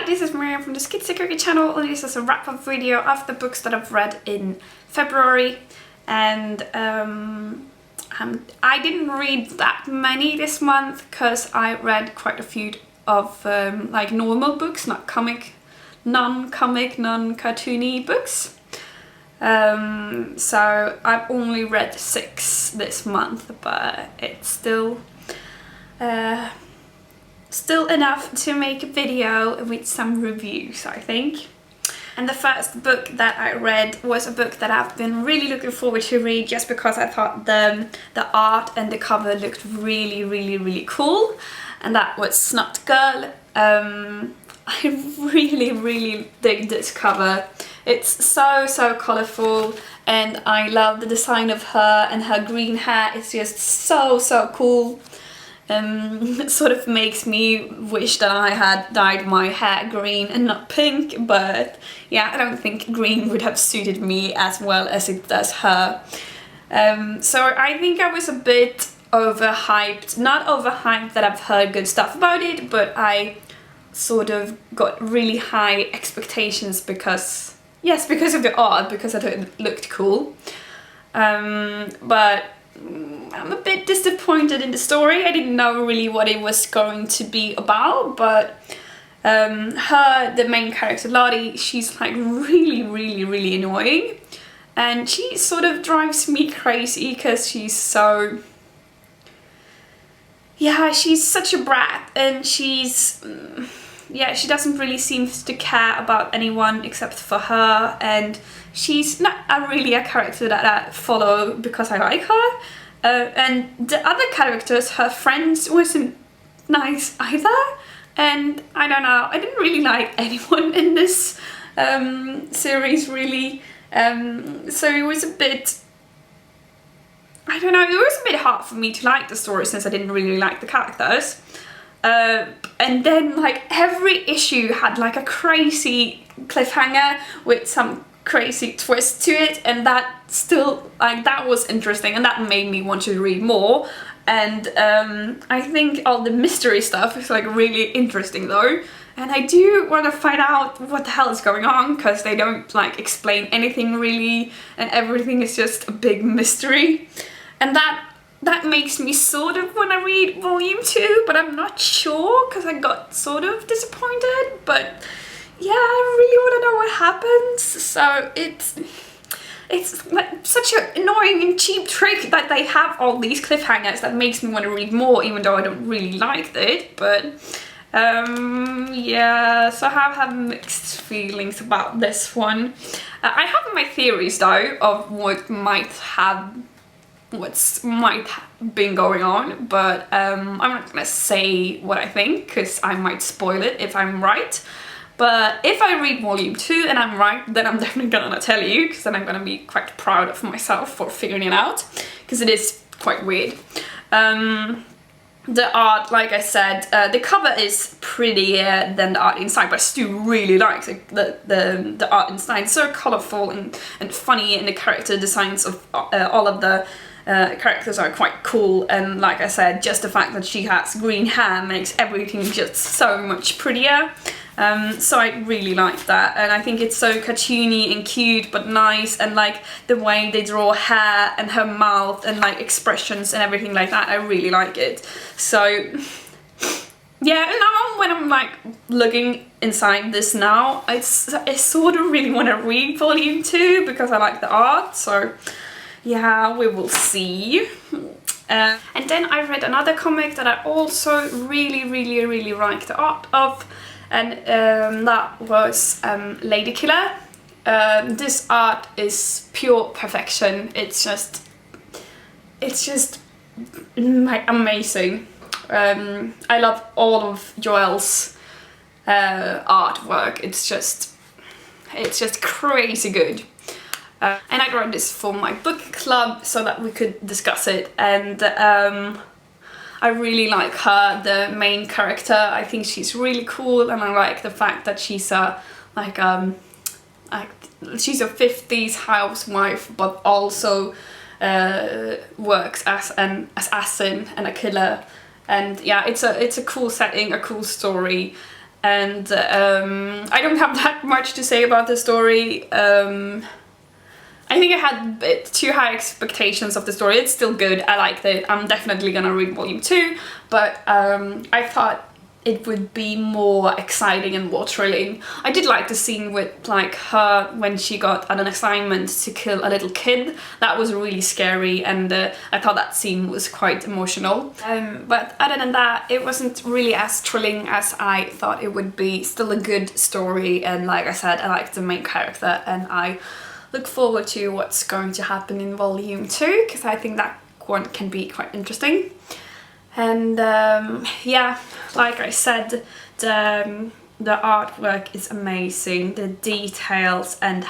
Hi, this is Maria from the Schitzo-Cookie channel, and this is a wrap-up video of the books that I've read in February. And I didn't read that many this month because I read quite a few of like normal books, not non-cartoony books. So I've only read 6 this month, but it's still enough to make a video with some reviews, I think. And the first book that I read was a book that I've been really looking forward to read, just because I thought the art and the cover looked really cool, and that was Squirrel Girl. I really dig this cover. It's so colourful, and I love the design of her, and her green hair is just so cool. It sort of makes me wish that I had dyed my hair green and not pink, but yeah, I don't think green would have suited me as well as it does her. So I think I was a bit overhyped. Not overhyped that I've heard good stuff about it, but I sort of got really high expectations because of the art, because I thought it looked cool. But I'm a bit disappointed in the story. I didn't know really what it was going to be about, but the main character Lottie, she's like really annoying, and she sort of drives me crazy because she's so, yeah, she's such a brat, and she's she doesn't really seem to care about anyone except for her, and she's not really a character that I follow because I like her. And the other characters, her friends, wasn't nice either, and I don't know, I didn't really like anyone in this series really, so it was a bit, I don't know, it was a bit hard for me to like the story since I didn't really like the characters. And then like every issue had like a crazy cliffhanger with some crazy twist to it, and that still, like, that was interesting, and that made me want to read more. And I think all the mystery stuff is like really interesting though, and I do want to find out what the hell is going on, because they don't like explain anything really, and everything is just a big mystery, and that makes me sort of want to read volume 2, but I'm not sure because I got sort of disappointed. But yeah, I really want to know what happens. So it's like such an annoying and cheap trick that they have all these cliffhangers that makes me want to read more, even though I don't really like it. But yeah, so I have mixed feelings about this one. I have my theories though of what might have been going on, but I'm not gonna say what I think because I might spoil it if I'm right. But if I read volume 2 and I'm right, then I'm definitely gonna tell you, because then I'm gonna be quite proud of myself for figuring it out, because it is quite weird. The art, like I said, the cover is prettier than the art inside, but I still really like the art inside. It's so colourful and funny, and the character designs of all of the characters are quite cool, and like I said, just the fact that she has green hair makes everything just so much prettier. So I really like that, and I think it's so cartoony and cute but nice, and like the way they draw hair and her mouth and like expressions and everything like that, I really like it. So yeah, now when I'm like looking inside this now, I sort of really want to read volume 2 because I like the art. So yeah, we will see. And then I read another comic that I also really liked the art of, and that was Lady Killer. This art is pure perfection. It's just like amazing. I love all of Joelle's artwork. It's just crazy good. And I wrote this for my book club so that we could discuss it, and I really like her, the main character. I think she's really cool, and I like the fact that she's she's a 50s housewife, but also works as an assassin and a killer. And yeah, it's a cool setting, a cool story. and I don't have that much to say about the story. I think I had a bit too high expectations of the story. It's still good, I liked it. I'm definitely gonna read volume 2, but I thought it would be more exciting and more thrilling. I did like the scene with like her when she got an assignment to kill a little kid. That was really scary, and I thought that scene was quite emotional. But other than that, it wasn't really as thrilling as I thought it would be. Still a good story, and like I said, I liked the main character, and I look forward to what's going to happen in volume 2, because I think that one can be quite interesting. And yeah, like I said, the artwork is amazing, the details, and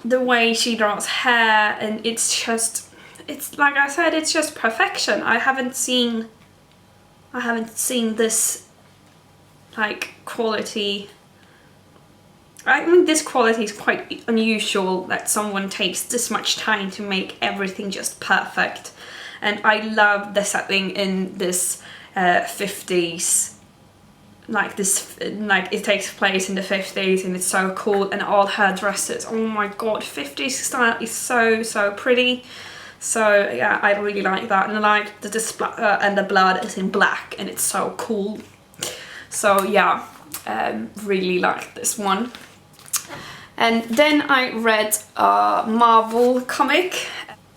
the way she draws hair, and it's like I said, it's just perfection. I haven't seen this like quality. I mean, this quality is quite unusual, that someone takes this much time to make everything just perfect. And I love the setting in this 50s, like it takes place in the 50s, and it's so cool, and all her dresses, oh my god, 50s style is so pretty. So yeah, I really like that, and I like the splatter, and the blood is in black, and it's so cool. So yeah, really like this one. And then I read a Marvel comic,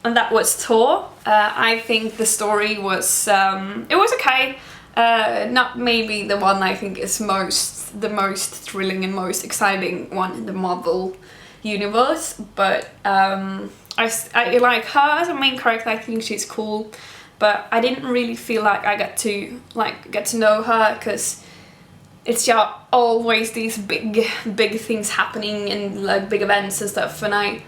and that was Thor. I think the story was, it was okay. Not maybe the one I think is the most thrilling and most exciting one in the Marvel universe, but I like her as a main character. I think she's cool, but I didn't really feel like I get to know her, because it's just always these big things happening, and like big events and stuff, and I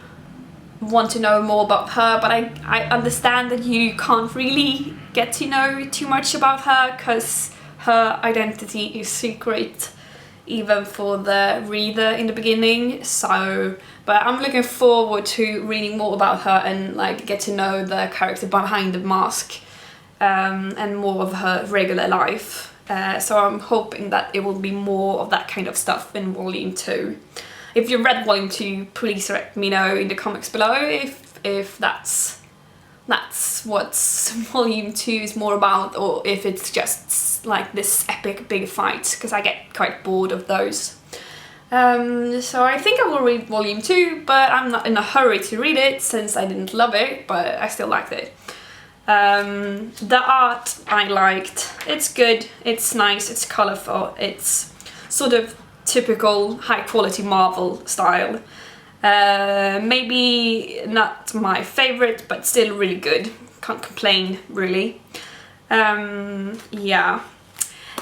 want to know more about her, but I understand that you can't really get to know too much about her, because her identity is secret even for the reader in the beginning. So, but I'm looking forward to reading more about her and like get to know the character behind the mask, and more of her regular life. So I'm hoping that it will be more of that kind of stuff in volume 2. If you read volume 2, please let me know in the comments below if that's what volume 2 is more about, or if it's just like this epic big fight, because I get quite bored of those. So I think I will read volume 2, but I'm not in a hurry to read it since I didn't love it, but I still liked it. The art I liked. It's good, it's nice, it's colourful, it's sort of typical high quality Marvel style. Maybe not my favourite, but still really good. Can't complain, really. Yeah.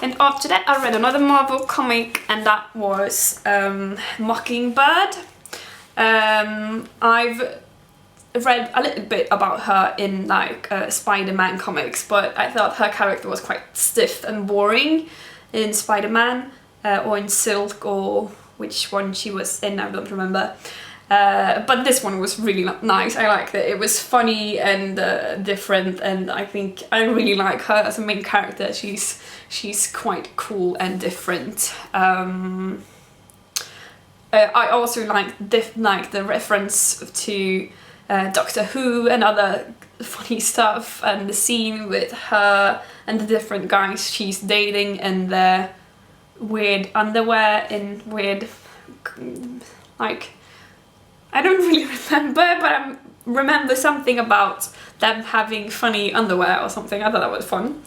And after that I read another Marvel comic, and that was Mockingbird. I've read a little bit about her in like Spider-Man comics, but I thought her character was quite stiff and boring in Spider-Man, or in Silk, or which one she was in, I don't remember. But this one was really nice. I liked it. It was funny and different, and I think I really like her as a main character. She's quite cool and different. I also like the reference to Doctor Who and other funny stuff, and the scene with her and the different guys she's dating, and their weird underwear in weird, like, I don't really remember, but I remember something about them having funny underwear or something. I thought that was fun.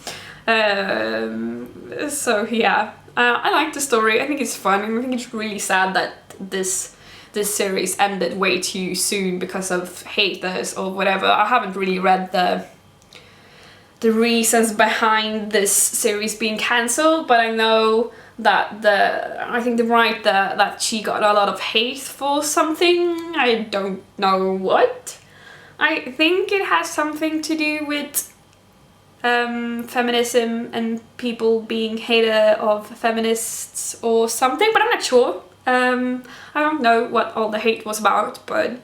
So yeah, I like the story. I think it's fun, and I think it's really sad that this series ended way too soon because of haters or whatever. I haven't really read the reasons behind this series being cancelled, but I know that I think the writer, that she got a lot of hate for something. I don't know what. I think it has something to do with feminism and people being hater of feminists or something, but I'm not sure. I don't know what all the hate was about, but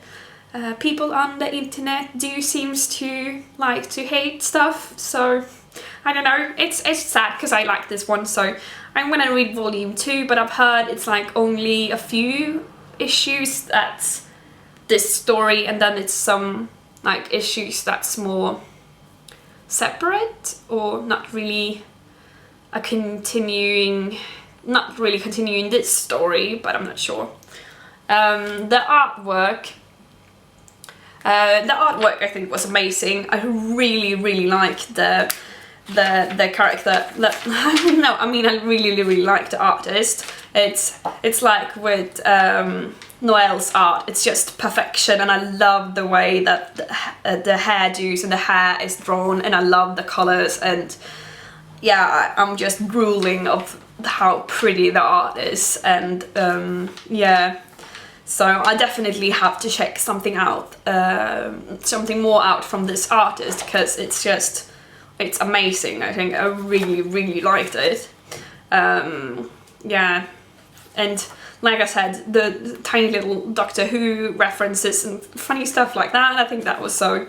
people on the internet do seems to like to hate stuff, so I don't know, it's sad because I like this one, so I'm gonna read volume 2, but I've heard it's like only a few issues that's this story, and then it's some like issues that's more separate or not really continuing this story, but I'm not sure. The artwork I think was amazing. I really liked the character. No, I mean, I really like the artist. It's like with Noelle's art, it's just perfection, and I love the way that the hairdos and the hair is drawn, and I love the colors, and yeah, I'm just drooling of how pretty the art is, and yeah. So I definitely have to check something out, something more out from this artist, because it's amazing. I think I really liked it. Yeah, and like I said, the tiny little Doctor Who references and funny stuff like that, I think that was so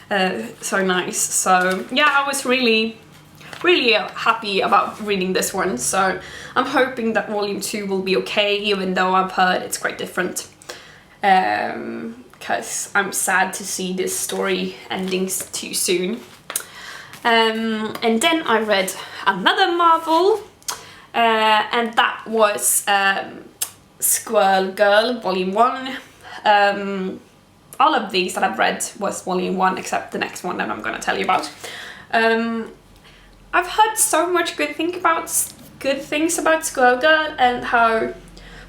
nice. So yeah, I was really happy about reading this one, so I'm hoping that volume 2 will be okay, even though I've heard it's quite different, because I'm sad to see this story ending too soon. And then I read another Marvel, and that was Squirrel Girl volume 1. All of these that I've read was volume 1, except the next one that I'm gonna tell you about. I've heard so much good things about Squirrel Girl and how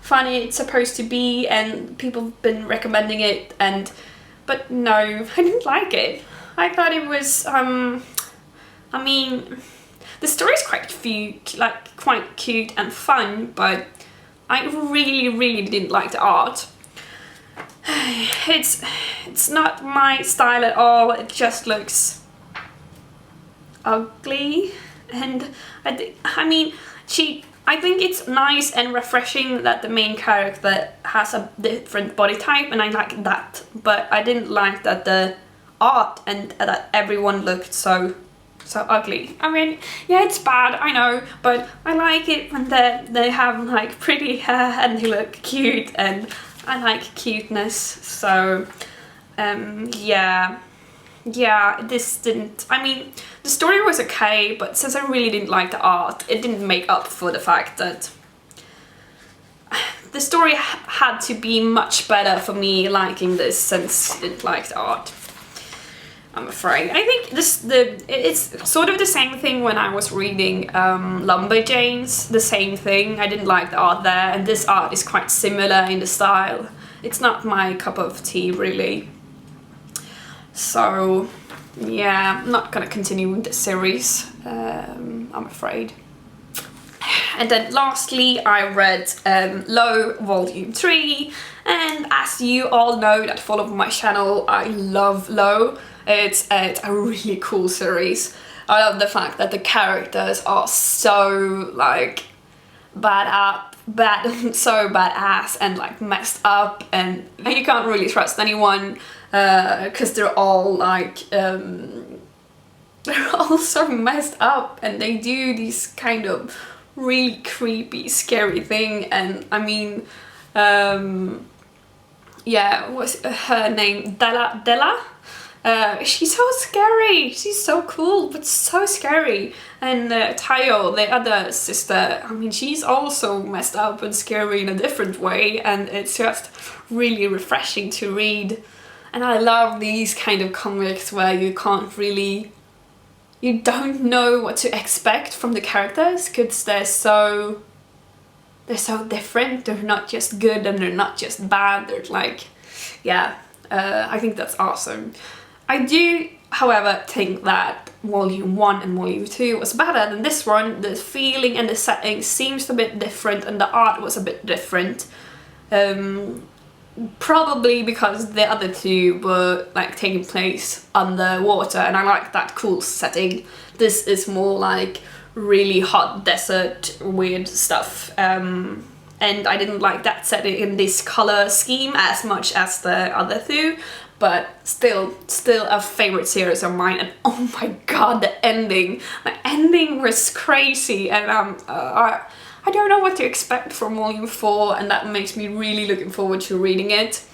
funny it's supposed to be, and people have been recommending it, but no, I didn't like it. I thought it was I mean, the story's quite cute and fun, but I really didn't like the art. It's not my style at all. It just looks ugly, and I think it's nice and refreshing that the main character has a different body type, and I like that, but I didn't like that the art and that everyone looked so ugly. I mean, yeah, it's bad, I know, but I like it when they have like pretty hair and they look cute, and I like cuteness. So yeah, this didn't, I mean, the story was okay, but since I really didn't like the art, it didn't make up for the fact that the story had to be much better for me liking this, since I didn't like the art, I'm afraid. I think it's sort of the same thing when I was reading Lumberjanes, the same thing. I didn't like the art there, and this art is quite similar in the style. It's not my cup of tea, really. So yeah, I'm not gonna continue with the series, I'm afraid. And then lastly, I read Low Volume 3, and as you all know that follow my channel, I love Low. It's a really cool series. I love the fact that the characters are so like so badass and like messed up, and you can't really trust anyone, because they're all like they're all so messed up, and they do these kind of really creepy, scary thing. And I mean, yeah, what's her name? Della? She's so scary. She's so cool, but so scary. And Tayo, the other sister, I mean, she's also messed up and scary in a different way, and it's just really refreshing to read. And I love these kind of comics where you don't know what to expect from the characters, because they're so different. They're not just good and they're not just bad. They're like, yeah, I think that's awesome. I do, however, think that Volume 1 and Volume 2 was better than this one. The feeling and the setting seems a bit different, and the art was a bit different. Probably because the other two were like taking place underwater, and I like that cool setting. This is more like really hot desert weird stuff, and I didn't like that setting in this color scheme as much as the other two, but still a favorite series of mine. And oh my god, the ending ending was crazy, and I don't know what to expect from volume 4, and that makes me really looking forward to reading it.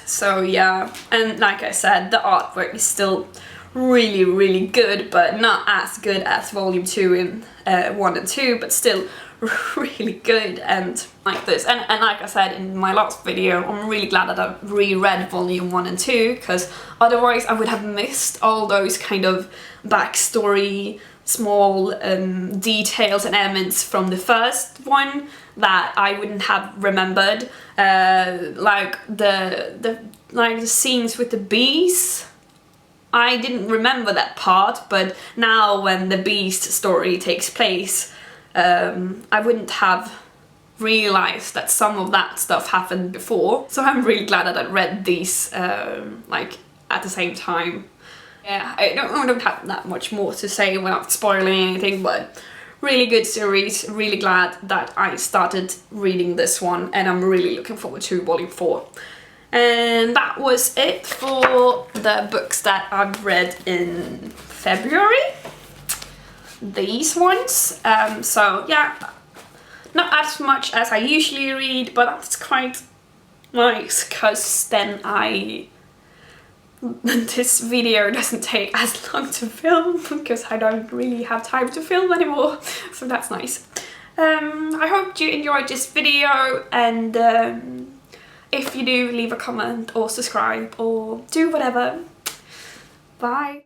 So yeah, and like I said, the artwork is still really, really good, but not as good as volume 2 in 1 and 2, but still really good and like this. And like I said in my last video, I'm really glad that I reread volume 1 and 2, because otherwise I would have missed all those kind of backstory, small details and elements from the first one that I wouldn't have remembered, like the scenes with the bees. I didn't remember that part, but now when the beast story takes place, I wouldn't have realized that some of that stuff happened before. So I'm really glad that I read these like at the same time. Yeah, I don't have that much more to say without spoiling anything, but really good series. Really glad that I started reading this one, and I'm really looking forward to volume 4. And that was it for the books that I've read in February. These ones. So yeah, not as much as I usually read, but that's quite nice, because then this video doesn't take as long to film, because I don't really have time to film anymore, so that's nice. I hope you enjoyed this video, and if you do, leave a comment or subscribe or do whatever. Bye!